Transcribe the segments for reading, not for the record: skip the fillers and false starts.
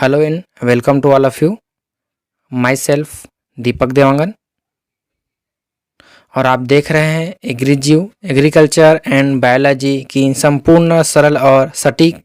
Hello and welcome to all of you. Myself दीपक देवांगन और आप देख रहे हैं एग्रीजीव एग्रीकल्चर एंड बायोलॉजी की संपूर्ण सरल और सटीक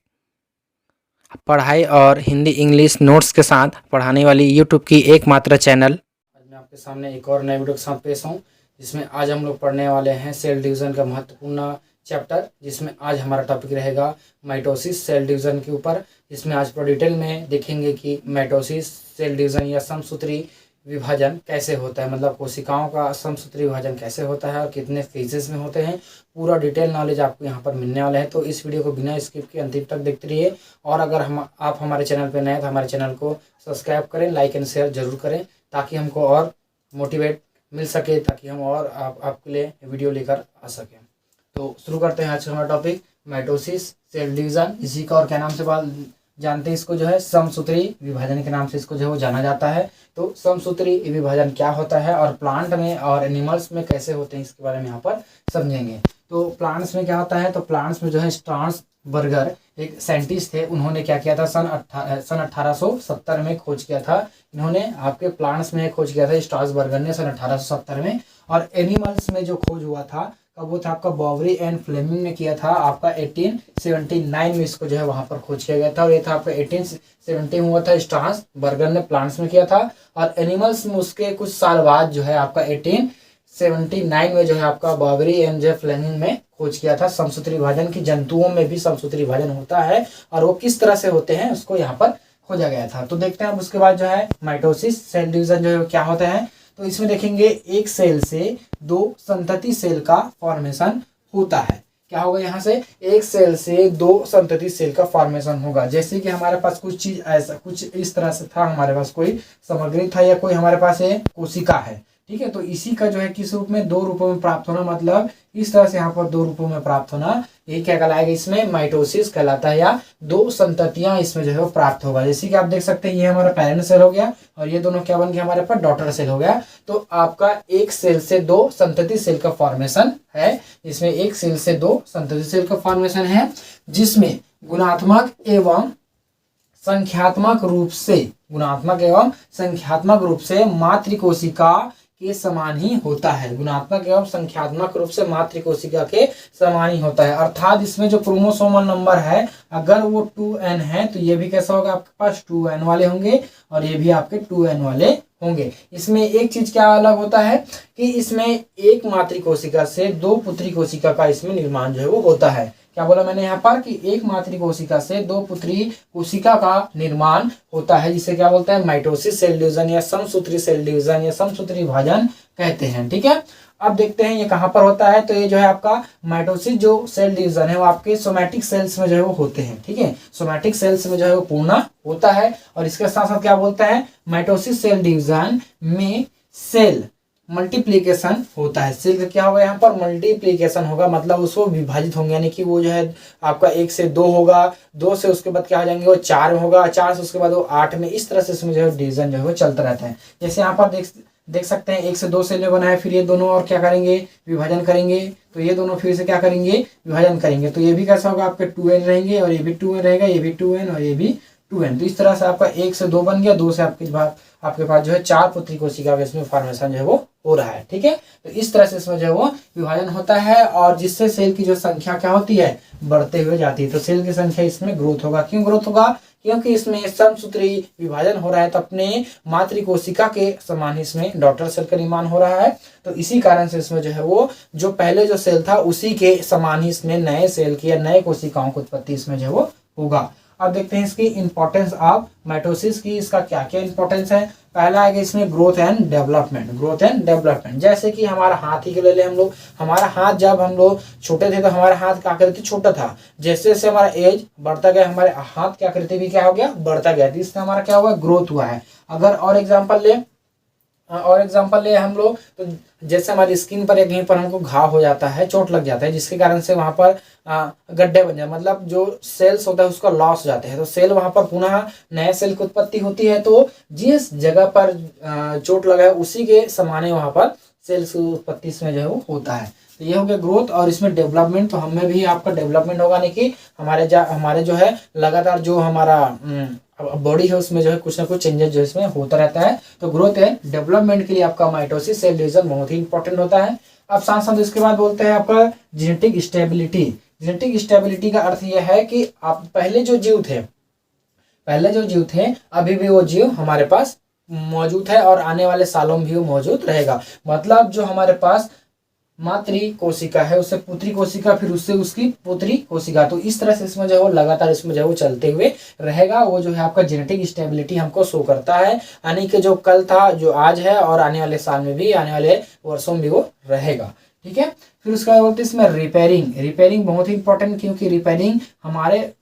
पढ़ाई और हिंदी इंग्लिश नोट्स के साथ पढ़ाने वाली यूट्यूब की एकमात्र चैनल। आज मैं आपके सामने एक और नए वीडियो के साथ पेश हूँ, जिसमें आज हम लोग पढ़ने वाले हैं सेल डिवीज़न का महत्वपूर्ण चैप्टर, जिसमें आज हमारा टॉपिक रहेगा माइटोसिस सेल डिवीज़न के ऊपर। जिसमें आज पूरा डिटेल में देखेंगे कि माइटोसिस सेल डिवीज़न या समसूत्री विभाजन कैसे होता है, मतलब कोशिकाओं का समसूत्री विभाजन कैसे होता है और कितने फेजेस में होते हैं। पूरा डिटेल नॉलेज आपको यहाँ पर मिलने वाला है, तो इस वीडियो को बिना स्किप के अंतिम तक देखते रहिए। और अगर आप हमारे चैनल पर नए हैं तो हमारे चैनल को सब्सक्राइब करें, लाइक एंड शेयर जरूर करें, ताकि हमको और मोटिवेट मिल सके, ताकि हम और आपके लिए वीडियो लेकर आ सकें। तो शुरू करते हैं आज का हमारा टॉपिक माइटोसिस सेल डिवीज़न। इसी का और क्या नाम से जानते हैं, इसको जो है समसूत्री विभाजन के नाम से इसको जो है वो जाना जाता है। तो समसूत्री विभाजन क्या होता है और प्लांट में और एनिमल्स में कैसे होते हैं, इसके बारे में यहाँ पर समझेंगे। तो प्लांट्स में क्या होता है, तो प्लांट्स में जो है स्ट्रासबर्गर एक साइंटिस्ट थे, उन्होंने क्या किया था, सन 1870 में खोज किया था। इन्होंने आपके प्लांट्स में खोज किया था स्ट्रासबर्गर ने सन 1870 में। और एनिमल्स में जो खोज हुआ था कब वो था, आपका बॉवरी एंड फ्लेमिंग ने किया था आपका 1879 में। इसको जो है वहां पर खोज किया गया था और ये था आपका 1870 में हुआ था। स्ट्रासबर्गर ने प्लांट्स में किया था और एनिमल्स में उसके कुछ साल बाद जो है आपका 1879 में जो है आपका बॉवरी एंड जो फ्लेमिंग में खोज किया था समसूत्री विभाजन की। जंतुओं में भी समसूत्री विभाजन होता है और वो किस तरह से होते हैं उसको यहाँ पर खोजा गया था। तो देखते हैं अब उसके बाद जो है माइटोसिस सेल डिवीजन जो है क्या होता है। तो इसमें देखेंगे एक सेल से दो संतति सेल का फॉर्मेशन होता है। क्या होगा, यहाँ से एक सेल से दो संतति सेल का फॉर्मेशन होगा। जैसे कि हमारे पास कुछ चीज ऐसा कुछ इस तरह से था, हमारे पास कोई सामग्री था या कोई हमारे पास कोशिका है, ठीक है। तो इसी का जो है किस रूप में, दो रूपों में प्राप्त होना, मतलब इस तरह से यहाँ पर दो रूपों में प्राप्त होना, ये क्या कहलाएगा, इसमें माइटोसिस कहलाता है, या दो संततियां इसमें जो है वो प्राप्त होगा। जैसे कि आप देख सकते हैं ये हमारा पेरेंट सेल हो गया और ये दोनों क्या बन गया, हमारे पास डॉटर सेल हो गया। तो आपका एक सेल से दो संतति सेल का फॉर्मेशन है, इसमें एक सेल से दो संतति सेल का फॉर्मेशन है, जिसमें गुणात्मक एवं संख्यात्मक रूप से मातृकोशिका के समान ही होता है। गुणात्मक एवं संख्यात्मक रूप से मातृकोशिका के समान ही होता है। अर्थात इसमें जो क्रोमोसोमल नंबर है, अगर वो 2n है तो ये भी कैसा होगा, आपके पास 2n वाले होंगे और ये भी आपके 2n वाले होंगे। इसमें एक चीज क्या अलग होता है कि इसमें एक मातृकोशिका से दो पुत्री कोशिका का इसमें निर्माण जो है वो होता है। क्या बोला मैंने यहाँ पर कि एक मातृ कोशिका से दो पुत्री कोशिका का निर्माण होता है, जिसे क्या बोलते हैं, माइटोसिस सेल डिवीजन या समसूत्री सेल डिवीजन या समसूत्री विभाजन कहते हैं, ठीक है। अब देखते हैं ये कहाँ पर होता है। तो ये जो है आपका माइटोसिस जो सेल डिवीजन है वो आपके सोमैटिक सेल्स में जो है वो होते हैं, ठीक है। सोमैटिक सेल्स में जो है वो पूर्ण होता है। और इसके साथ साथ क्या बोलता है, माइटोसिस सेल डिवीजन में सेल मल्टीप्लीकेशन होता है। सेल का क्या होगा, यहाँ पर मल्टीप्लीकेशन होगा, मतलब उसको विभाजित होंगे, यानी कि वो जो है आपका एक से दो होगा, दो से उसके बाद क्या हो जाएंगे, वो चार में होगा, चार से उसके बाद वो 8 में। इस तरह से इसमें जो है डिवीजन जो है वो चलता रहता है। जैसे यहाँ पर देख सकते हैं एक से दो सेल बना है, फिर ये दोनों और क्या करेंगे, विभाजन करेंगे, तो ये दोनों फिर से क्या करेंगे, विभाजन करेंगे। तो ये भी कैसा होगा, आपके 2n रहेंगे और ये भी 2n रहेगा, ये भी 2n और ये भी 2n। तो इस तरह से आपका एक से दो बन गया, दो से आपके पास जो है चार पुत्री कोशिका इसमें फॉर्मेशन जो है वो हो रहा है, ठीक है। तो इस तरह से इसमें जो है वो विभाजन होता है और जिससे सेल की जो संख्या क्या होती है, बढ़ते हुए जाती है। तो सेल की संख्या इसमें ग्रोथ होगा। क्यों ग्रोथ होगा, क्योंकि इसमें समसूत्री विभाजन हो रहा है, तो अपने मातृ कोशिका के समान इसमें डॉटर सेल का निर्माण हो रहा है। तो इसी कारण से इसमें जो है वो जो पहले जो सेल था उसी के समान ही इसमें नए सेल की या नए कोशिकाओं की उत्पत्ति इसमें जो है वो होगा। अब देखते हैं इसकी इंपॉर्टेंस ऑफ माइटोसिस की, इसका क्या क्या इंपॉर्टेंस है। पहला है कि इसमें ग्रोथ एंड डेवलपमेंट। जैसे कि हमारा हाथ ही के ले ले हम लोग, हमारा हाथ जब हम लोग छोटे थे तो हमारा हाथ क्या आकृति छोटा था, जैसे जैसे हमारा एज बढ़ता गया हमारे हाथ की आकृति भी क्या हो गया, बढ़ता गया। तो इससे हमारा क्या हुआ, ग्रोथ हुआ है। अगर और एग्जांपल ले हम लोग, तो जैसे हमारी स्किन पर कहीं पर हमको घाव हो जाता है, चोट लग जाता है, जिसके कारण से वहां पर गड्ढे बन जाए, मतलब जो सेल्स होता है उसका लॉस हो जाते हैं। तो सेल वहां पर पुनः नए सेल की उत्पत्ति होती है। तो जिस जगह पर चोट लगा है उसी के समान वहां पर सेल्स की उत्पत्ति इसमें जो है वो होता है। तो ये हो गया ग्रोथ। और इसमें डेवलपमेंट, तो हमें भी आपका डेवलपमेंट होगा, नहीं कि हमारे जो है लगातार जो हमारा अब बॉडी है उसमें जो है कुछ ना कुछ चेंजेस जो इसमें होता रहता है। तो ग्रोथ एंड डेवलपमेंट के लिए आपका माइटोसिस सेल डिवीजन बहुत ही इंपॉर्टेंट होता है। अब साथ साथ इसके बाद बोलते हैं आपका जेनेटिक स्टेबिलिटी। जेनेटिक स्टेबिलिटी का अर्थ यह है कि आप पहले जो जीव थे अभी भी वो जीव हमारे पास मौजूद है और आने वाले सालों में भी वो मौजूद रहेगा। मतलब जो हमारे पास मातृ कोशिका है उससे पुत्री कोशिका, फिर उससे उसकी पुत्री कोशिका, तो इस तरह से इसमें जो है वो लगातार इसमें जो है वो चलते हुए रहेगा। वो जो है आपका जेनेटिक स्टेबिलिटी हमको शो करता है, यानी कि जो कल था, जो आज है और आने वाले साल में भी, आने वाले वर्षों में भी वो रहेगा। ठीक है। फिर उसके बाद बोलते हैं इसमें रिपेयरिंग बहुत ही इंपॉर्टेंट, क्योंकि रिपेयरिंग हमारे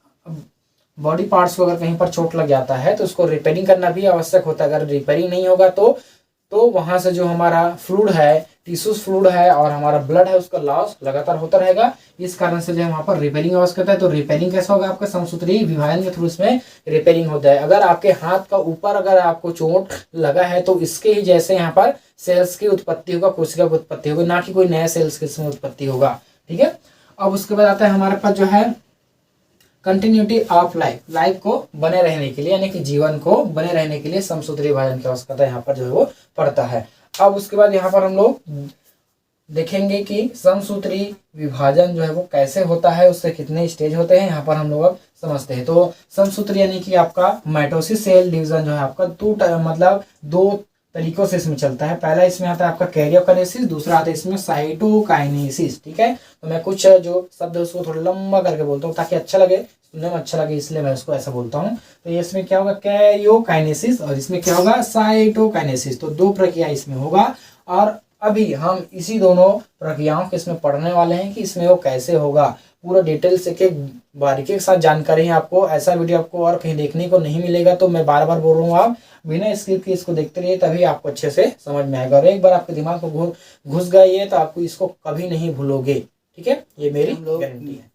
बॉडी पार्ट्स को अगर कहीं पर चोट लग जाता है तो उसको रिपेयरिंग करना भी आवश्यक होता है। अगर रिपेयरिंग नहीं होगा तो वहां से जो हमारा फ्लूइड है, टिश्यूज फ्लूइड है और हमारा ब्लड है, उसका लॉस लगातार होता रहेगा। इस कारण से जो है वहां पर रिपेयरिंग आवश्यकता है। तो रिपेयरिंग कैसा होगा, आपका समसूत्री विभाजन के थ्रू इसमें रिपेयरिंग होता है। अगर आपके हाथ का ऊपर अगर आपको चोट लगा है तो इसके ही जैसे यहाँ पर सेल्स की उत्पत्ति होगा, कोशिका की उत्पत्ति होगी, ना कि कोई नया सेल्स की इसमें उत्पत्ति होगा। ठीक है। अब उसके बाद आता है हमारे पास जो है कंटिन्यूटी ऑफ लाइफ को बने रहने के लिए, यानी कि जीवन को बने रहने के लिए समसूत्री विभाजन की आवश्यकता यहाँ पर जो है वो पड़ता है। अब उसके बाद यहाँ पर हम लोग देखेंगे कि समसूत्री विभाजन जो है वो कैसे होता है, उससे कितने स्टेज होते हैं, यहाँ पर हम लोग अब समझते हैं। तो समसूत्री यानी कि आपका माइटोसिस सेल डिवीजन जो है आपका दो तरीकों से इसमें चलता है। पहला इसमें आता है आपका कैरियोकाइनेसिस, दूसरा आता है इसमें साइटोकाइनेसिस। ठीक है। तो मैं कुछ जो शब्द है उसको थोड़ा लंबा करके बोलता हूँ ताकि अच्छा लगे, सुनने में अच्छा लगे, इसलिए मैं उसको ऐसा बोलता हूँ। तो ये इसमें क्या होगा, कैरियोकाइनेसिस, और इसमें क्या होगा, साइटोकाइनेसिस। तो दो प्रक्रिया इसमें होगा और अभी हम इसी दोनों प्रक्रियाओं के इसमें पढ़ने वाले हैं कि इसमें वो कैसे होगा। पूरा डिटेल से के बारीकी के साथ जानकारी है आपको। ऐसा वीडियो आपको और कहीं देखने को नहीं मिलेगा, तो मैं बार बार बोल रहा हूँ आप बिना स्किप के इसको देखते रहिए, तभी आपको अच्छे से समझ में आएगा। और एक बार आपके दिमाग को घुस गई है तो आपको इसको कभी नहीं भूलोगे। ठीक है, ये मेरी गारंटी है।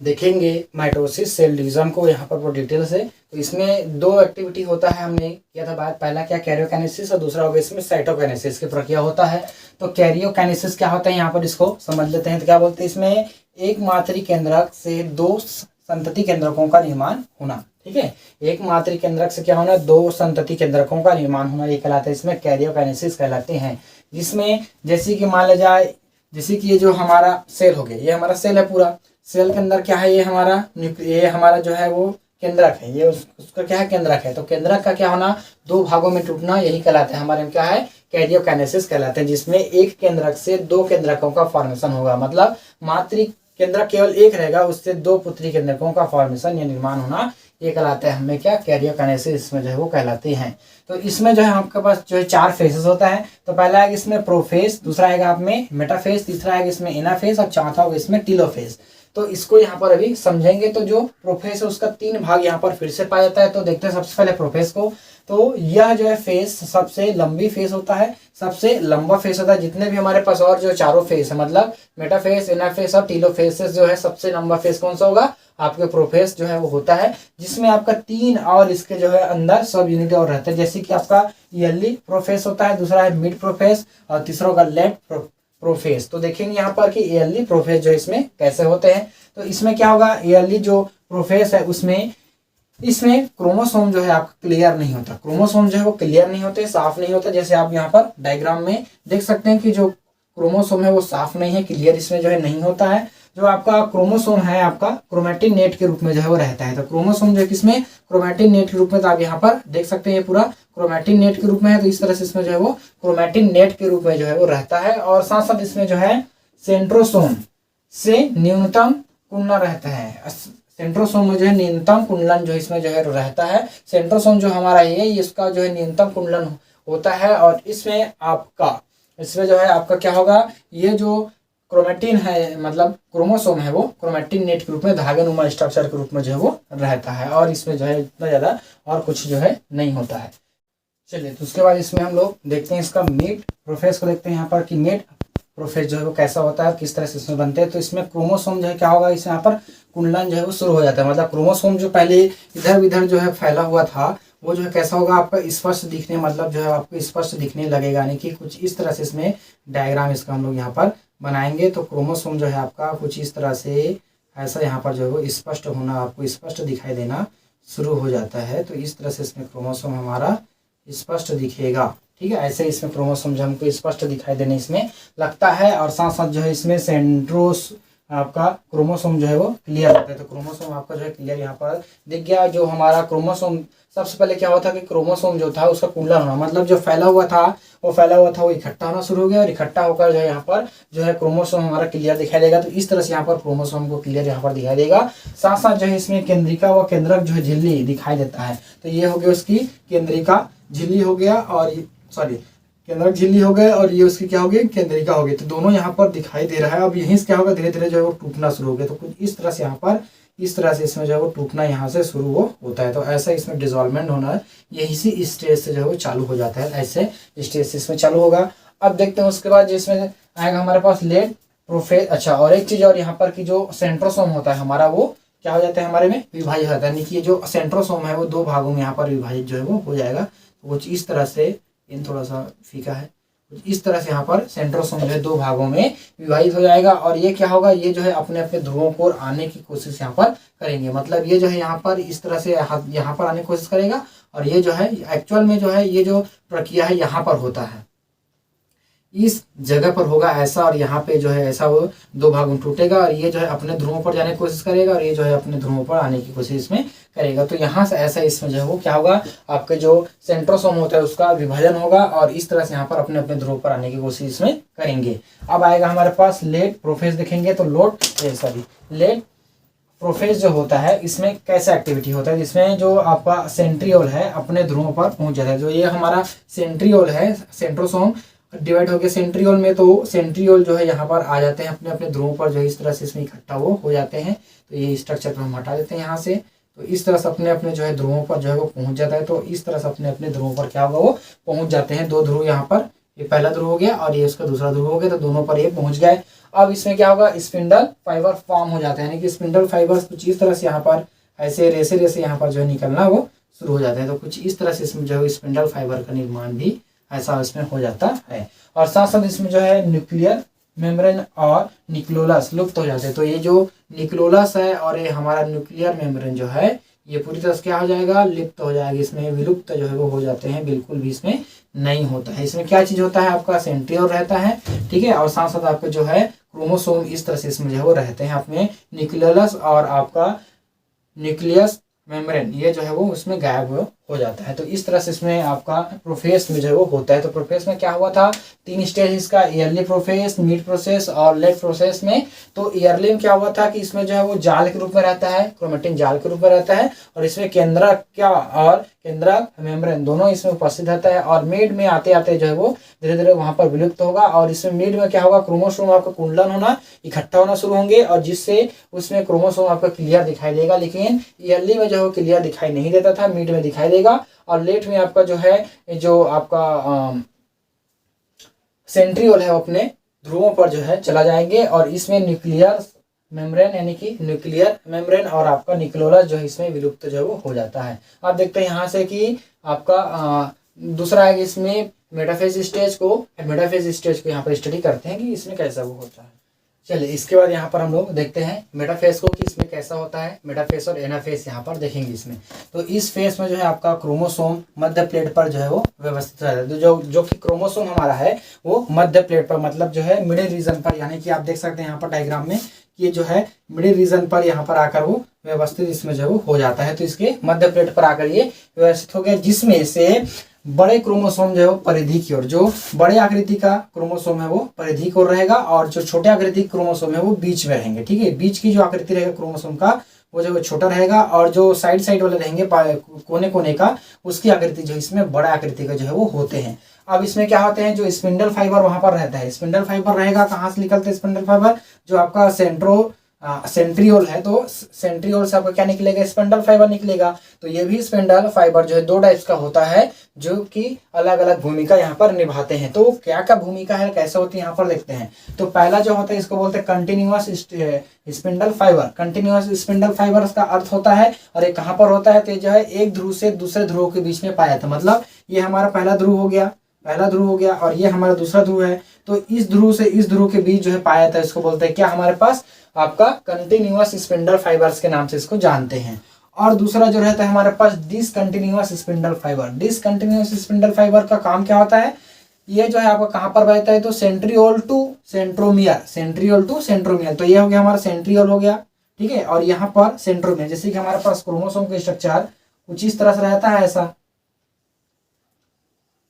देखेंगे माइटोसिस सेल डिवीजन को यहाँ पर वो डिटेल से। तो इसमें दो एक्टिविटी होता है, हमने किया था बात, पहला क्या कैरियोकाइनेसिस और दूसरा होगा इसमें साइटोकाइनेसिस की प्रक्रिया होता है। तो कैरियोकाइनेसिस क्या होता है यहाँ पर इसको समझ लेते हैं। तो क्या बोलते हैं, इसमें एक मातृ केंद्रक से दो संतति केंद्रकों का निर्माण होना। ठीक है, एक मातृ केंद्रक से क्या होना, दो संतति केंद्रकों का निर्माण होना, ये कहलाते हैं इसमें कैरियोकाइनेसिस कहलाते हैं। जिसमें जैसे कि मान लिया जाए, जैसे कि ये जो हमारा सेल हो गया, ये हमारा सेल है पूरा, सेल के अंदर क्या है, ये हमारा जो है वो केंद्रक है, ये उसका क्या है, केंद्रक है। तो केंद्रक का क्या होना, दो भागों में टूटना, यही कहलाता है हमारे में क्या है, कैरियोकाइनेसिस कहलाते हैं। जिसमें एक केंद्रक से दो केंद्रकों का फॉर्मेशन होगा, मतलब मातृ केंद्रक केवल एक रहेगा, उससे दो पुत्री केंद्रकों का फॉर्मेशन या निर्माण होना, ये कहलाते हैं हमें क्या, कैरियोकाइनेसिस इसमें जो है वो कहलाते हैं। तो इसमें जो है आपके पास जो है 4 फेजेस होता है। तो पहला आएगा इसमें प्रोफेज, दूसरा आएगा आप में मेटाफेज, तीसरा आएगा इसमें एनाफेज और चौथा होगा इसमें टीलोफेज। तो इसको यहाँ पर अभी समझेंगे। तो जो प्रोफेज है उसका 3 भाग यहाँ पर फिर से पाया जाता है। तो देखते हैं सबसे पहले प्रोफेज को। तो यह जो है फेज सबसे लंबी फेज होता है, सबसे लंबा फेज होता है। जितने भी हमारे पास और जो चारों फेज है, मतलब मेटाफेज, एनाफेज और टीलोफेज जो है, सबसे लंबा फेज कौन सा होगा, आपके प्रोफेज जो है वो होता है। जिसमें आपका 3 और इसके जो है अंदर सब यूनिट और रहते हैं। जैसे कि आपका ईयरली प्रोफेज होता है, दूसरा है मिड प्रोफेज और तीसरा होगा लेट प्रोफेज। तो देखेंगे यहाँ पर कि ईयरली प्रोफेज जो इसमें कैसे होते हैं। तो इसमें क्या होगा, ईयरली जो प्रोफेज है इसमें क्रोमोसोम जो है आपका क्लियर नहीं होता, क्रोमोसोम जो है वो क्लियर नहीं होते, साफ नहीं होता। जैसे आप यहाँ पर डायग्राम में देख सकते हैं कि जो क्रोमोसोम है वो साफ नहीं है, क्लियर इसमें जो है नहीं होता है। जो आपका क्रोमोसोम है आपका क्रोमैटिन नेट के रूप में जो है वो रहता है। तो क्रोमोसोम जो है किसमें, क्रोमैटिन नेट के रूप में। तो आप यहाँ पर देख सकते हैं ये पूरा क्रोमैटिन नेट के रूप में है। तो इस तरह से इसमें जो है वो क्रोमैटिन नेट के रूप में जो है वो रहता है। और साथ साथ इसमें जो है सेंट्रोसोम से न्यूनतम कुंडलन रहता है। सेंट्रोसोम में जो है न्यूनतम कुंडलन जो इसमें जो है रहता है। सेंट्रोसोम जो हमारा है इसका जो है न्यूनतम कुंडलन होता है। और इसमें जो है आपका क्या होगा, ये जो क्रोमैटिन है, मतलब क्रोमोसोम है, वो क्रोमैटिन नेट के रूप में धागानुमा स्ट्रक्चर के रूप में जो है वो रहता है। और इसमें जो है इतना ज़्यादा और कुछ जो है नहीं होता है। चलिए, तो उसके बाद इसमें हम लोग देखते हैं इसका मिड प्रोफेज को देखते हैं यहाँ पर कि मिड प्रोफेज जो है वो कैसा होता है, किस तरह से इसमें बनते हैं। तो इसमें क्रोमोसोम जो है क्या होगा, इसमें यहाँ पर कुंडलन जो है वो शुरू हो जाता है। मतलब क्रोमोसोम जो पहले इधर उधर जो है फैला हुआ था, वो जो है कैसा होगा, आपका स्पष्ट दिखने, मतलब जो है आपको स्पष्ट दिखने लगेगा। यानी कि कुछ इस तरह से इसमें डायग्राम इसका हम लोग यहाँ पर बनाएंगे। तो क्रोमोसोम जो है आपका कुछ इस तरह से ऐसा यहाँ पर जो है वो स्पष्ट होना, आपको स्पष्ट दिखाई देना शुरू हो जाता है। तो इस तरह से इसमें क्रोमोसोम हमारा स्पष्ट दिखेगा। ठीक है, ऐसे इसमें क्रोमोसोम जो हमको स्पष्ट दिखाई देने इसमें लगता है। और साथ साथ जो है इसमें सेंट्रोस आपका क्रोमोसोम जो है वो क्लियर होता है। तो क्रोमोसोम आपका जो है क्लियर यहाँ पर दिख गया। जो हमारा क्रोमोसोम सबसे पहले क्या हुआ था कि क्रोमोसोम जो था उसका कुंडल होना, मतलब जो फैला हुआ था वो इकट्ठा होना शुरू हो गया, और इकट्ठा होकर जो है यहाँ पर जो है क्रोमोसोम हमारा क्लियर दिखाई देगा। तो इस तरह से यहाँ पर क्रोमोसोम को क्लियर यहाँ पर दिखाई देगा। साथ साथ जो है इसमें केंद्रिका व केंद्रक जो है झिल्ली दिखाई देता है। तो ये हो गया उसकी केंद्रिका झिल्ली हो गया, और सॉरी केंद्रक झिल्ली हो गए, और ये उसकी क्या हो गई केंद्रिका हो गई। तो दोनों यहाँ पर दिखाई दे रहा है। अब यहीं से क्या होगा, धीरे धीरे जो है वो टूटना शुरू हो गया। तो कुछ इस तरह से यहाँ पर इस तरह से इसमें जो है वो टूटना यहाँ से शुरू होता है। तो ऐसा इसमें डिसॉल्वमेंट होना है, यही से स्टेज से जो है वो चालू हो जाता है। ऐसे स्टेज से इसमें चालू होगा। अब देखते हैं उसके बाद जिसमें आएगा हमारे पास लेट प्रोफेज। अच्छा, और एक चीज और यहाँ पर की जो सेंट्रोसोम होता है हमारा, वो क्या हो जाता है हमारे में विभाजित होता है। यानी कि जो सेंट्रोसोम है वो 2 भागों में यहाँ पर विभाजित जो है वो हो जाएगा। तो कुछ इस तरह से, इन थोड़ा सा फीका है, इस तरह से यहाँ पर सेंट्रोसोम जो है 2 भागों में विभाजित हो जाएगा। और ये क्या होगा, ये जो है अपने अपने ध्रुवों को आने की कोशिश यहाँ पर करेंगे। मतलब ये जो है यहाँ पर इस तरह से यहाँ पर आने की कोशिश करेगा, और ये जो है एक्चुअल में जो है ये जो प्रक्रिया है यहाँ पर होता है, इस जगह पर होगा ऐसा, और यहाँ पे जो है ऐसा वो 2 भागों में टूटेगा, और ये जो है अपने ध्रुवों पर जाने की कोशिश करेगा, और ये जो है अपने ध्रुवों पर आने की कोशिश इसमें करेगा। तो यहाँ से ऐसा इसमें जो है वो क्या होगा, आपके जो सेंट्रोसोम होता है उसका विभाजन होगा, और इस तरह से यहाँ पर अपने अपने ध्रुव पर आने की कोशिश इसमें करेंगे। अब आएगा हमारे पास लेट प्रोफेज देखेंगे। तो लेट प्रोफेज जो होता है इसमें कैसा एक्टिविटी होता है, जिसमें जो आपका सेंट्रियोल है अपने ध्रुवों पर पहुंच जाता है। जो ये हमारा सेंट्रियोल है, सेंट्रोसोम डिवाइड हो गया सेंट्रियोल में, तो सेंट्रियोल जो है यहाँ पर आ जाते हैं अपने अपने ध्रुवों पर, जो है इस तरह से इसमें इकट्ठा हो जाते हैं। तो ये स्ट्रक्चर को हम हटा देते हैं यहाँ से। तो इस तरह से अपने अपने जो है ध्रुवों पर जो है वो पहुंच जाता है। तो इस तरह से अपने अपने ध्रुवों पर क्या होगा, वो पहुंच जाते हैं। 2 ध्रुव यहाँ पर, ये पहला ध्रुव हो गया और ये उसका दूसरा ध्रुव हो गया, तो दोनों पर ये पहुंच गए। अब इसमें क्या होगा, स्पिंडल फाइबर फॉर्म हो जाता है। यानी कि स्पिंडल फाइबर कुछ इस तरह से यहाँ पर ऐसे रेसे रेसे यहाँ पर जो है निकलना वो शुरू हो जाता है। तो कुछ इस तरह से इसमें जो है स्पिंडल फाइबर का निर्माण भी ऐसा इसमें हो जाता है। और साथ साथ इसमें जो है न्यूक्लियर मेम्ब्रेन और निक्लोलस लुप्त हो जाते हैं। तो ये जो निक्लोलस है और ये हमारा न्यूक्लियर मेम्ब्रेन जो है ये पूरी तरह से क्या हो जाएगा, लिप्त हो जाएगा। इसमें विलुप्त जो है वो हो जाते हैं, बिल्कुल भी इसमें नहीं होता है। इसमें क्या चीज होता है, आपका सेंट्रियोल रहता है, ठीक है, और साथ साथ आपके जो है क्रोमोसोम इस तरह से इसमें जो है वो रहते हैं अपने न्यूक्लियस और आपका न्यूक्लियस मेम्ब्रेन, ये जो है वो उसमें गायब हो जाता है। तो इस तरह से इसमें आपका प्रोफेस में जो है वो होता है। तो प्रोफेस में क्या हुआ था, 3 स्टेज इसका, ईयरली प्रोफेस, मिड प्रोसेस और लेट प्रोसेस में। तो ईयरली में क्या हुआ था कि इसमें जो है वो जाल के रूप में रहता है, क्रोमेटिन जाल के रूप में रहता है, और इसमें केंद्रक क्या और केंद्रक मेम्ब्रेन दोनों इसमें उपस्थित रहता है। और मिड में आते आते जो है वो धीरे धीरे वहां पर विलुप्त होगा। और इसमें मिड में क्या होगा, क्रोमोसोम आपका कुंडलन होना, इकट्ठा होना शुरू होंगे, और जिससे उसमें क्रोमोसोम आपका क्लियर दिखाई देगा। लेकिन ईयरली में जो है क्लियर दिखाई नहीं देता था, मिड में दिखाई देगा। और लेट में आपका जो है जो आपका सेंट्रियोल है वो अपने ध्रुवों पर जो है चला जाएंगे, और इसमें न्यूक्लियर मेम्ब्रेन यानी कि न्यूक्लियर मेम्ब्रेन और आपका निक्लोलस जो है इसमें विलुप्त जो है वो हो जाता है। आप देखते हैं यहाँ से कि आपका दूसरा है इसमें मेटाफेज स्टेज को यहाँ पर स्टडी करते हैं कि इसमें कैसा वो होता है। चलिए इसके बाद यहाँ पर हम लोग देखते हैं मेटाफेज को कि इसमें कैसा होता है। मेटाफेज और एनाफेज यहाँ पर देखेंगे इसमें। तो इस फेज में जो है आपका क्रोमोसोम मध्य प्लेट पर जो है वो व्यवस्थित रहता है। तो जो कि क्रोमोसोम हमारा है वो मध्य प्लेट पर, मतलब जो है मिडिल रीजन पर, यानी कि आप देख सकते हैं यहाँ पर डायग्राम में कि जो है मिडिल रीजन पर यहाँ पर आकर वो व्यवस्थित इसमें जो है वो हो जाता है। तो इसके मध्य प्लेट पर आकर ये व्यवस्थित हो गया, जिसमें से बड़े क्रोमोसोम जो है वो परिधि की ओर, जो बड़े आकृति का क्रोमोसोम है वो परिधि की ओर रहेगा, और जो छोटे आकृति क्रोमोसोम है वो बीच में रहेंगे। ठीक है, बीच की जो आकृति रहेगा क्रोमोसोम का वो जो छोटा रहेगा, और जो साइड वाले रहेंगे कोने कोने का, उसकी आकृति जो इसमें बड़ा आकृति का जो है वो होते हैं। अब इसमें क्या होते हैं, जो स्पिंडल फाइबर वहां पर रहता है, स्पिंडल फाइबर रहेगा, कहाँ से निकलते हैं स्पिंडल फाइबर, जो आपका सेंट्रियोल है, तो सेंट्रियोल से आपका क्या निकलेगा, स्पिंडल फाइबर निकलेगा। तो ये भी स्पिंडल फाइबर जो है 2 टाइप्स का होता है, जो कि अलग अलग भूमिका यहाँ पर निभाते हैं। तो क्या क्या भूमिका है, कैसे होती है यहाँ पर देखते हैं। तो पहला जो होता है इसको बोलते हैं continuous spindle fibre. Continuous spindle fiber का अर्थ होता है, और ये कहाँ पर होता है, तो जो है एक ध्रुव से दूसरे ध्रुव के बीच में पाया था। मतलब ये हमारा पहला ध्रुव हो गया, और ये हमारा दूसरा ध्रुव है। तो इस ध्रुव से इस ध्रुव के बीच जो है पाया था, इसको बोलते हैं क्या, हमारे पास आपका कंटिन्यूअस स्पिंडल फाइबर्स के नाम से इसको जानते हैं। और दूसरा जो रहता है हमारे पास discontinuous spindle fiber. Discontinuous spindle fiber का काम क्या होता है, ये जो है आपका कहाँ पर रहता है, तो centriole to centromere, centriole to centromere. तो ये हो गया हमारा सेंट्रियोल हो गया, ठीक है, और यहाँ पर सेंट्रोमियर। जैसे कि हमारे पास क्रोमोसोम का स्ट्रक्चर कुछ इस तरह से रहता है ऐसा,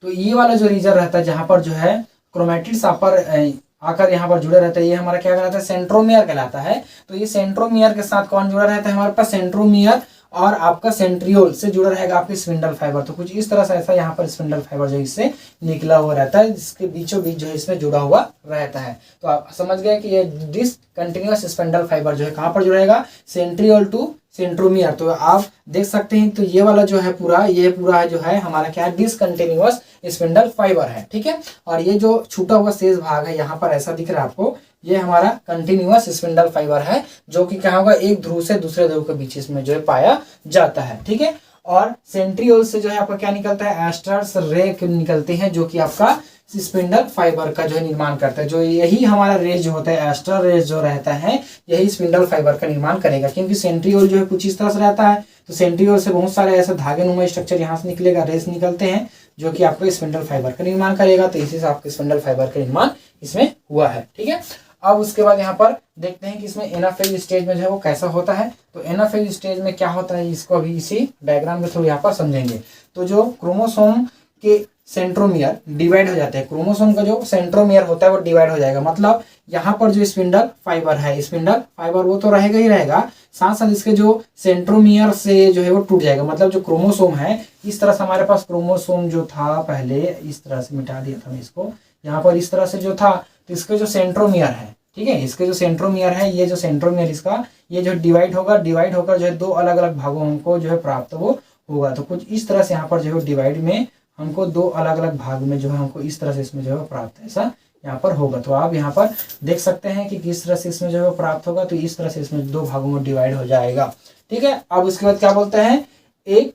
तो ये वाला जो रीजन रहता है जहां पर जो है क्रोमेटिड्स आकर यहाँ पर जुड़े रहते हैं, ये हमारा क्या कहलाता है, सेंट्रोमियर कहलाता है। तो ये सेंट्रोमियर के साथ कौन जुड़ा रहता है हमारे पास, सेंट्रोमियर और आपका सेंट्रियोल से जुड़ा रहेगा आपकी स्पिंडल फाइबर। तो कुछ इस तरह से ऐसा यहाँ पर स्पिंडल फाइबर जो इससे निकला हुआ रहता है, जिसके बीचों बीच जो है इसमें जुड़ा हुआ रहता है। तो आप समझ गए कि ये डिसकंटिन्यूअस स्पिंडल फाइबर जो है कहाँ पर जुड़ेगा, सेंट्रियोल टू सेंट्रोमियर। तो आप देख सकते हैं, तो ये वाला जो है पूरा, ये पूरा जो है हमारा क्या है, डिसकंटिन्यूअस स्पिंडल फाइबर है, ठीक है। और ये जो छूटा हुआ शेष भाग है यहाँ पर ऐसा दिख रहा है आपको, ये हमारा कंटिन्यूअस स्पिंडल फाइबर है, जो कि क्या होगा, एक ध्रुव से दूसरे ध्रुव के बीच इसमें जो है पाया जाता है, ठीक है। और सेंट्रियोल से जो है आपका क्या निकलता है, एस्टर्स रे निकलते हैं, जो कि आपका स्पिंडल फाइबर का जो है निर्माण करता है। जो यही हमारा रेज जो होता है, एस्टर रेज जो रहता है, यही स्पिंडल फाइबर का निर्माण करेगा। क्योंकि सेंट्रियोल जो है कुछ इस तरह से रहता है, तो सेंट्रियोल से बहुत सारे ऐसे धागे नुमा स्ट्रक्चर यहाँ से निकलेगा, रेज निकलते हैं, जो कि आपको स्पिंडल फाइबर का निर्माण करेगा। तो इसी से आपके स्पिंडल फाइबर का निर्माण इसमें हुआ है, ठीक है। अब उसके बाद यहाँ पर देखते हैं कि इसमें एनाफेज स्टेज में जो है वो कैसा होता है। तो एनाफेज स्टेज में क्या होता है, इसको अभी इसी डायग्राम के थ्रू यहाँ पर समझेंगे। तो जो क्रोमोसोम के सेंट्रोमियर डिवाइड हो जाते हैं, क्रोमोसोम का जो सेंट्रोमियर होता है वो डिवाइड हो जाएगा। मतलब यहाँ पर जो स्पिंडल फाइबर है, स्पिंडल फाइबर वो तो रहेगा ही रहेगा, साथ साथ इसके जो सेंट्रोमियर से जो है वो टूट जाएगा। मतलब जो क्रोमोसोम है, इस तरह से हमारे पास क्रोमोसोम जो था पहले, इस तरह से मिटा दिया था मैं इसको, यहाँ पर इस तरह से जो था, तो इसके जो सेंट्रोमियर है, ठीक है, इसके जो सेंट्रोमियर है, ये जो सेंट्रोमियर इसका, ये जो डिवाइड होगा, डिवाइड होकर जो है दो अलग अलग भागों हमको जो है प्राप्त वो होगा। तो कुछ इस तरह से यहाँ पर जो है डिवाइड में हमको दो अलग अलग भाग में जो है हमको इस तरह से इसमें जो है प्राप्त ऐसा यहाँ पर होगा। तो आप यहाँ पर देख सकते हैं कि किस तरह से इसमें जो है प्राप्त होगा। तो इस तरह से इसमें दो भागों में डिवाइड हो जाएगा, ठीक है। अब उसके बाद क्या बोलते हैं, एक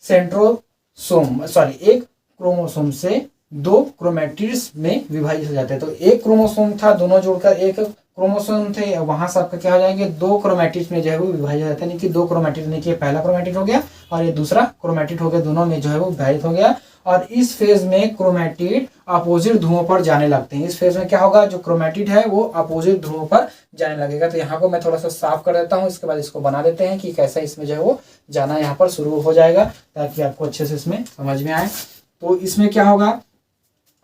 एक क्रोमोसोम से दो क्रोमेटिड्स में विभाजित हो जाते हैं। तो एक क्रोमोसोम था, दोनों जोड़कर एक क्रोमोसोम थे, वहां से आपका क्या हो जाएंगे, दो क्रोमेटिड्स में जो है वो विभाजित हो जाता है। कि दो क्रोमेटिड नहीं, कि पहला क्रोमेटिड हो गया और ये दूसरा क्रोमेटिड हो गया, दोनों में जो है वो विभाजित हो गया। और इस फेज में क्रोमेटिड अपोजिट ध्रुवों पर जाने लगते हैं। इस फेज में क्या होगा, जो क्रोमेटिड है वो अपोजिट ध्रुवों पर जाने लगेगा। तो यहाँ को मैं थोड़ा सा साफ कर देता हूँ, इसके बाद इसको बना देते हैं कि कैसा इसमें जो है वो जाना यहाँ पर शुरू हो जाएगा, ताकि आपको अच्छे से इसमें समझ में आए। तो इसमें क्या होगा,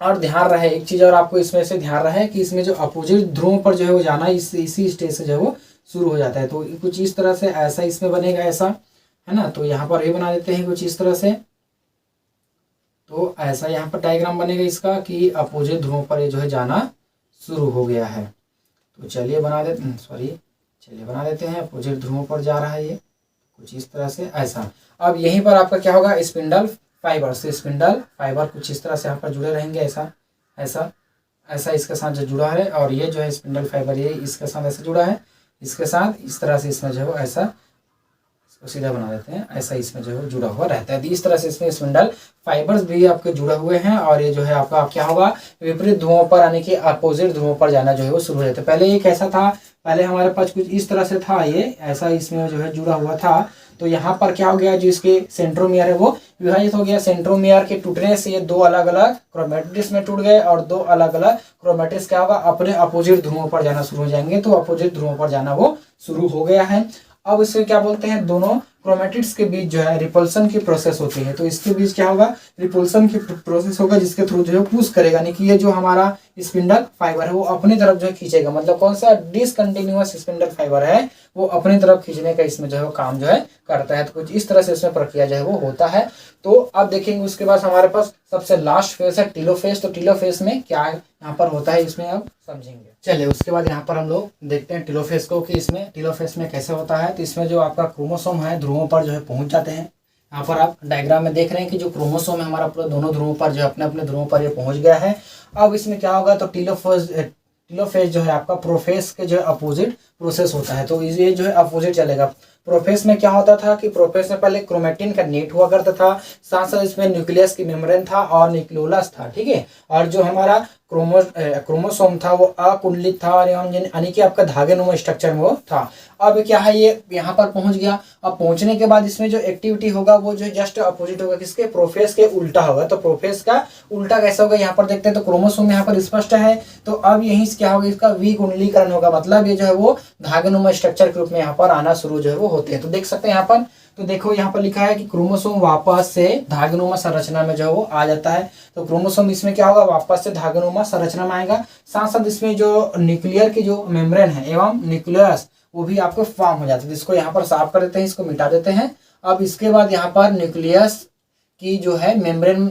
और ध्यान रहे एक चीज और आपको इसमें से ध्यान रहे कि इसमें जो अपोजिट ध्रुवों पर जो है वो जाना इसी स्टेज से जो है वो शुरू हो जाता है। तो कुछ इस तरह से ऐसा इसमें बनेगा, ऐसा है ना। तो यहाँ पर ये बना देते हैं कुछ इस तरह से। तो ऐसा यहाँ पर डायग्राम बनेगा इसका कि अपोजिट ध्रुवों पर ये जो है जाना शुरू हो गया है। तो चलिए बना देते हैं अपोजिट ध्रुवों पर जा रहा है ये कुछ इस तरह से ऐसा। अब यहीं पर आपका क्या होगा, स्पिंडल फाइबर से स्पिंडल फाइबर कुछ इस तरह से यहाँ पर जुड़े रहेंगे, ऐसा इसके साथ जो जुड़ा है। और ये जो है स्पिंडल फाइबर, ये इसके साथ ऐसे जुड़ा है, इसके साथ इस तरह से इसमें जो है ऐसा, इसको सीधा बना देते हैं, ऐसा इसमें जो है जुड़ा हुआ रहता है। तो इस तरह से इसमें स्पिंडल फाइबर्स भी आपके जुड़े हुए हैं। और ये जो है आपका क्या होगा, विपरीत ध्रुवों पर यानी कि अपोजिट ध्रुवों पर जाना जो है वो शुरू हो जाता है। पहले ये कैसा था, पहले हमारे पास कुछ इस तरह से था, ये ऐसा इसमें जो है जुड़ा हुआ था। तो यहाँ पर क्या हो गया, जो इसके सेंट्रोमियर है वो विभाजित हो गया। सेंट्रोमियर के टूटने से ये दो अलग अलग क्रोमेटिड्स में टूट गए, और दो अलग अलग क्रोमेटिड्स क्या होगा, अपने अपोजिट ध्रुवों पर जाना शुरू हो जाएंगे। तो अपोजिट ध्रुवों पर जाना वो शुरू हो गया है। अब इसे क्या बोलते हैं, दोनों क्रोमेटिड्स के बीच जो है रिपल्सन की प्रोसेस होती है। तो इसके बीच क्या होगा, रिपल्सन की प्रोसेस होगा, जिसके थ्रू जो है पुश करेगा, यानी कि ये जो हमारा स्पिंडल फाइबर है वो अपनी तरफ जो है खींचेगा। मतलब कौन सा, डिसकंटिन्यूअस स्पिंडल फाइबर है वो अपनी तरफ खींचने का इसमें जो है काम जो है करता है। तो कुछ इस तरह से इसमें प्रक्रिया जो है वो होता है। तो अब देखेंगे उसके बाद हमारे पास सबसे लास्ट फेज है टेलोफेज। तो टेलोफेज में क्या यहाँ पर होता है इसमें अब समझेंगे। चलिए उसके बाद यहाँ पर हम लोग देखते हैं टेलोफेज को, कि इसमें टेलोफेज में कैसे होता है। तो इसमें जो आपका क्रोमोसोम है ध्रुवों पर जो है पहुंच जाते हैं। यहाँ पर आप डायग्राम में देख रहे हैं कि जो क्रोमोसोम है हमारा पूरा दोनों ध्रुवों पर जो है अपने अपने ध्रुवों पर ये पहुंच गया है। अब इसमें क्या होगा, तो टेलोफेज जो है आपका प्रोफेज के जो है अपोजिट प्रोसेस होता है। तो ये जो है अपोजिट चलेगा। प्रोफेस में क्या होता था कि प्रोफेस में पहले क्रोमेटिन का नेट हुआ करता था, साथ साथ इसमें न्यूक्लियस की मेम्ब्रेन था और न्यूक्लियोलस था, ठीक है। और जो हमारा क्रोमोसोम था वो अकुंडलित था और यानी कि आपका धागेनुमा स्ट्रक्चर में वो था। अब क्या है, ये यहाँ पर पहुंच गया। अब पहुंचने के बाद इसमें जो एक्टिविटी होगा वो जो जस्ट अपोजिट होगा, किसके, प्रोफेस के उल्टा होगा। तो प्रोफेस का उल्टा कैसा होगा यहाँ पर देखते हैं। तो क्रोमोसोम यहाँ पर स्पष्ट है। तो अब यहीं से क्या होगा, इसका विकुंडलीकरण होगा, मतलब ये जो है वो धागेनुमा स्ट्रक्चर के रूप में यहाँ पर आना शुरू जो है वो होते हैं। तो देख सकते हैं यहाँ पर, तो देखो यहाँ पर लिखा है कि क्रोमोसोम वापस से धागेनुमा संरचना में जो है वो आ जाता है। तो क्रोमोसोम इसमें क्या होगा, वापस से धागेनुमा संरचना में आएगा। साथ साथ इसमें जो न्यूक्लियर की जो मेम्ब्रेन है एवं न्यूक्लियस वो भी आपको फॉर्म हो जाता है। इसको यहाँ पर साफ कर देते हैं, इसको मिटा देते हैं। अब इसके बाद यहाँ पर न्यूक्लियस की जो है मेम्ब्रेन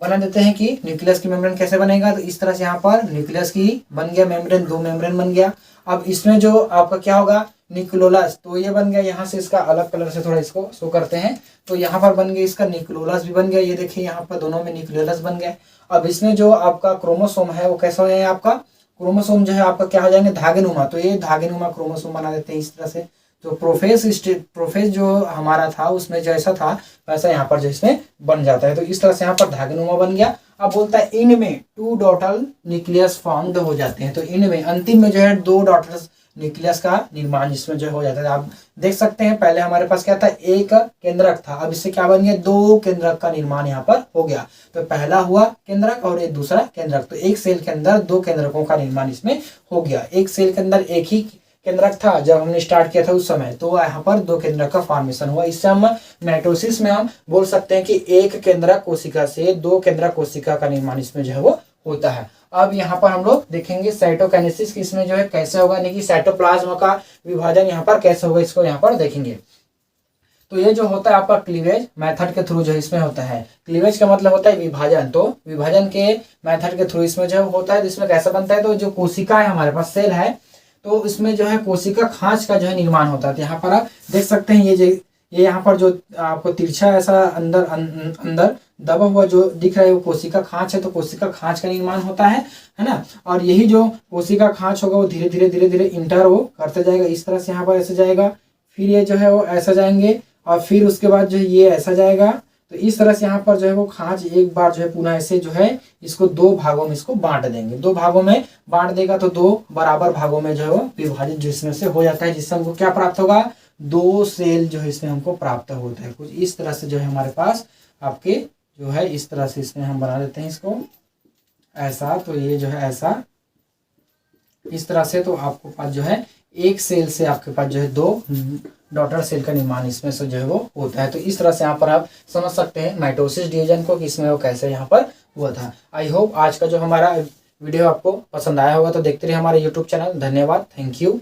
बना देते हैं कि न्यूक्लियस की मेम्ब्रेन कैसे बनेगा। तो इस तरह से यहाँ पर न्यूक्लियस की बन गया मेम्ब्रेन, 2 मेम्ब्रेन बन गया। अब इसमें जो आपका क्या होगा, न्यूक्लियोलस, तो ये बन गया। यहाँ से इसका अलग कलर से थोड़ा इसको शो करते हैं। तो यहाँ पर बन गया इसका न्यूक्लियोलस भी बन गया, ये देखिए यहाँ पर दोनों में न्यूक्लियोलस बन गया। अब इसमें जो आपका क्रोमोसोम है वो कैसा हो जाएगा, आपका क्रोमोसोम जो है आपका क्या हो जाएंगे, धागेनुमा। तो ये धागेनुमा क्रोमोसोम बना देते हैं इस तरह से। तो प्रोफेस जो हमारा था उसमें जैसा था वैसा यहाँ पर जो इसमें बन जाता है। तो इस तरह से यहाँ पर धागेनुमा बन गया। अब बोलता है इनमें 2 डॉटर न्यूक्लियस फॉर्म्ड हो जाते हैं। तो इनमें अंतिम में जो है 2 डॉटर न्यूक्लियस का निर्माण इसमें जो हो जाता है। आप देख सकते हैं पहले हमारे पास क्या था, एक केंद्रक था, अब इससे क्या बन गया, 2 केंद्रक का निर्माण यहाँ पर हो गया। तो पहला हुआ केंद्रक और एक दूसरा केंद्रक। तो एक सेल के अंदर 2 केंद्रकों का निर्माण इसमें हो गया। एक सेल के अंदर एक ही केंद्रक था जब हमने स्टार्ट किया था उस समय, तो यहाँ पर 2 केंद्रक का फॉर्मेशन हुआ। इससे हम माइटोसिस में हम बोल सकते हैं कि एक केंद्रक कोशिका से 2 केंद्रक कोशिका का निर्माण इसमें जो है वो होता है। अब यहाँ पर हम लोग देखेंगे साइटोकाइनेसिस की इसमें जो है कैसे होगा, यानी कि साइटोप्लाज्म का विभाजन यहाँ पर कैसे होगा, इसको यहाँ पर देखेंगे। तो ये जो होता है आपका क्लीवेज मेथड के थ्रू जो इसमें होता है। क्लीवेज का मतलब होता है विभाजन, तो विभाजन के मेथड के थ्रू इसमें जो होता है। तो इसमें कैसा बनता है, तो जो कोशिका है हमारे पास सेल है, तो इसमें जो है कोशिका खांच का जो है निर्माण होता है। तो यहाँ पर आप देख सकते हैं ये यहाँ पर जो आपको तिरछा ऐसा अंदर दबा हुआ जो दिख रहा है वो कोशिका खांच है। तो कोशिका खांच का निर्माण होता है ना। और यही जो कोशिका खांच होगा वो धीरे धीरे इंटर वो करते जाएगा। इस तरह से यहाँ पर ऐसे जाएगा, फिर ये जो है वो ऐसा जाएंगे और फिर उसके बाद जो है ये ऐसा जाएगा। तो इस तरह से यहाँ पर जो है वो खांच एक बार जो है पुनः ऐसे जो है इसको 2 भागों में इसको बांट देंगे। 2 भागों में बांट देगा तो 2 बराबर भागों में जो है वो विभाजित जिसमें से हो जाता है, जिससे हमको क्या प्राप्त होगा, 2 सेल जो है इसमें हमको प्राप्त होता है। कुछ इस तरह से जो है हमारे पास आपके जो है इस तरह से इसमें हम बना देते हैं इसको ऐसा। तो ये जो है ऐसा इस तरह से, तो आपको पास जो है एक सेल से आपके पास जो है 2 डॉटर सेल का निर्माण इसमें से जो है वो होता है। तो इस तरह से यहाँ पर आप समझ सकते हैं माइटोसिस डिवीजन को कि इसमें वो कैसे यहाँ पर हुआ था। आई होप आज का जो हमारा वीडियो आपको पसंद आया होगा। तो देखते रहिए हमारे यूट्यूब चैनल। धन्यवाद, थैंक यू।